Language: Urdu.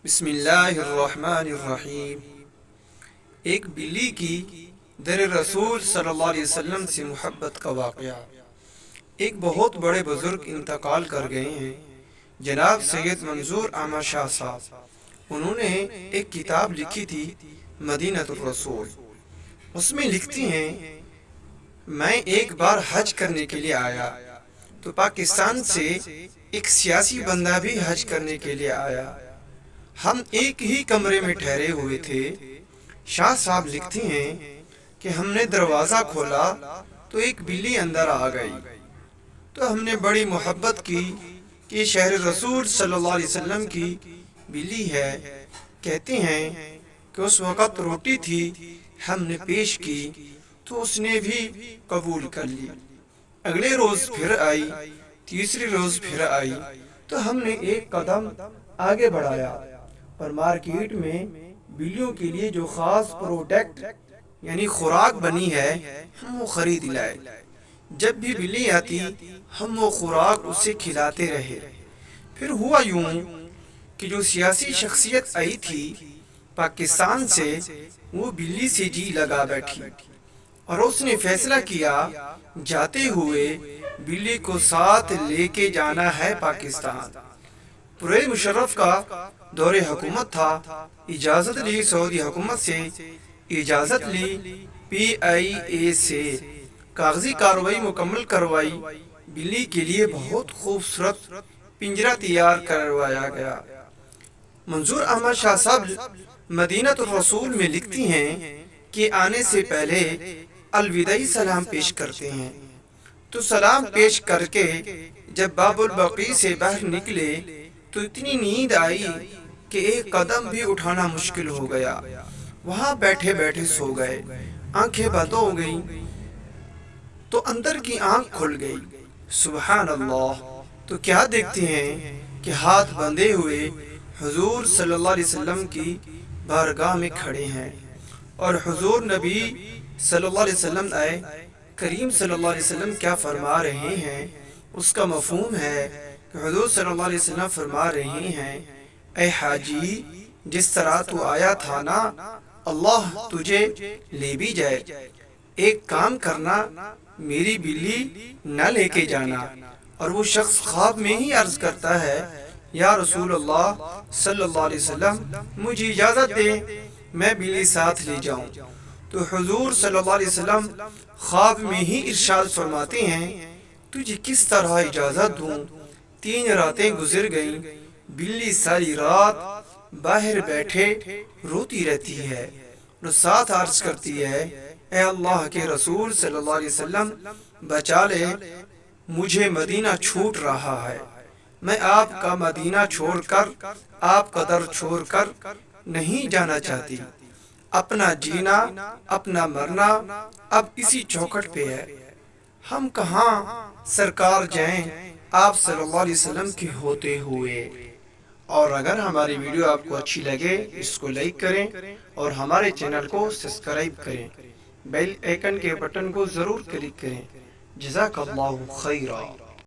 بسم اللہ الرحمن الرحیم۔ ایک بلی کی در رسول صلی اللہ علیہ وسلم سے محبت کا واقعہ۔ ایک بہت بڑے بزرگ انتقال کر گئے ہیں، جناب سید منظور احمد شاہ صاحب۔ انہوں نے ایک کتاب لکھی تھی مدینہ الرسول۔ اس میں لکھتی ہیں، میں ایک بار حج کرنے کے لیے آیا تو پاکستان سے ایک سیاسی بندہ بھی حج کرنے کے لیے آیا۔ ہم ایک ہی کمرے میں ٹھہرے ہوئے تھے۔ شاہ صاحب لکھتی ہیں کہ ہم نے دروازہ کھولا تو ایک بلی اندر آ گئی، تو ہم نے بڑی محبت کی کہ شہر رسول صلی اللہ علیہ وسلم کی بلی ہے۔ کہتے ہیں کہ اس وقت روٹی تھی، ہم نے پیش کی تو اس نے بھی قبول کر لی۔ اگلے روز پھر آئی، تیسری روز پھر آئی تو ہم نے ایک قدم آگے بڑھایا اور مارکیٹ میں بلیوں کے لیے جو خاص پروڈکٹ یعنی خوراک بنی ہے ہم وہ خرید لائے۔ جب بھی بلی آتی ہم وہ خوراک اسے کھلاتے رہے۔ پھر ہوا یوں کہ جو سیاسی شخصیت آئی تھی پاکستان سے، وہ بلی سے جی لگا بیٹھی اور اس نے فیصلہ کیا جاتے ہوئے بلی کو ساتھ لے کے جانا ہے پاکستان۔ پرویز مشرف کا دور حکومت تھا، اجازت لی سعودی حکومت سے، اجازت لی PIA سے، کاغذی کارروائی مکمل کروائی۔ بلی کے لیے بہت خوبصورت پنجرہ تیار کروایا گیا۔ منظور احمد شاہ صاحب مدینہ الرسول میں لکھتی ہیں کہ آنے سے پہلے الوداعی سلام پیش کرتے ہیں، تو سلام پیش کر کے جب باب البقیع سے باہر نکلے تو اتنی نیند آئی کہ ایک قدم بھی اٹھانا مشکل ہو گیا۔ وہاں بیٹھے بیٹھے سو گئے، آنکھیں بند ہو گئیں تو اندر کی آنکھ کھل گئی۔ سبحان اللہ! تو کیا دیکھتے ہیں کہ ہاتھ بندھے ہوئے حضور صلی اللہ علیہ وسلم کی بارگاہ میں کھڑے ہیں، اور حضور نبی صلی اللہ علیہ وسلم آئے کریم صلی اللہ علیہ وسلم کیا فرما رہے ہیں، اس کا مفہوم ہے کہ حضور صلی اللہ علیہ وسلم فرما رہے ہیں، اے حاجی، جس طرح تو آیا تھا نا، اللہ تجھے لے بھی جائے۔ ایک کام کرنا، میری بلی نہ لے کے جانا۔ اور وہ شخص خواب میں ہی عرض کرتا ہے، یا رسول اللہ صلی اللہ علیہ وسلم، مجھے اجازت دے میں بلی ساتھ لے جاؤں۔ تو حضور صلی اللہ علیہ وسلم خواب میں ہی ارشاد فرماتے ہیں، تجھے کس طرح اجازت دوں؟ 3 راتیں گزر گئیں، بلی ساری رات باہر بیٹھے روتی رہتی ہے اور ساتھ عرض کرتی ہے، اے اللہ کے رسول صلی اللہ علیہ وسلم، بچا لے، مجھے مدینہ چھوٹ رہا ہے۔ میں آپ کا مدینہ چھوڑ کر، آپ کا در چھوڑ کر نہیں جانا چاہتی۔ اپنا جینا، اپنا مرنا اب اسی چوکھٹ پہ ہے۔ ہم کہاں سرکار جائیں آپ صلی اللہ علیہ وسلم کے ہوتے ہوئے۔ اور اگر ہماری ویڈیو آپ کو اچھی لگے اس کو لائک کریں اور ہمارے چینل کو سبسکرائب کریں، بیل آئیکن کے بٹن کو ضرور کلک کریں۔ جزاک اللہ خیرہ۔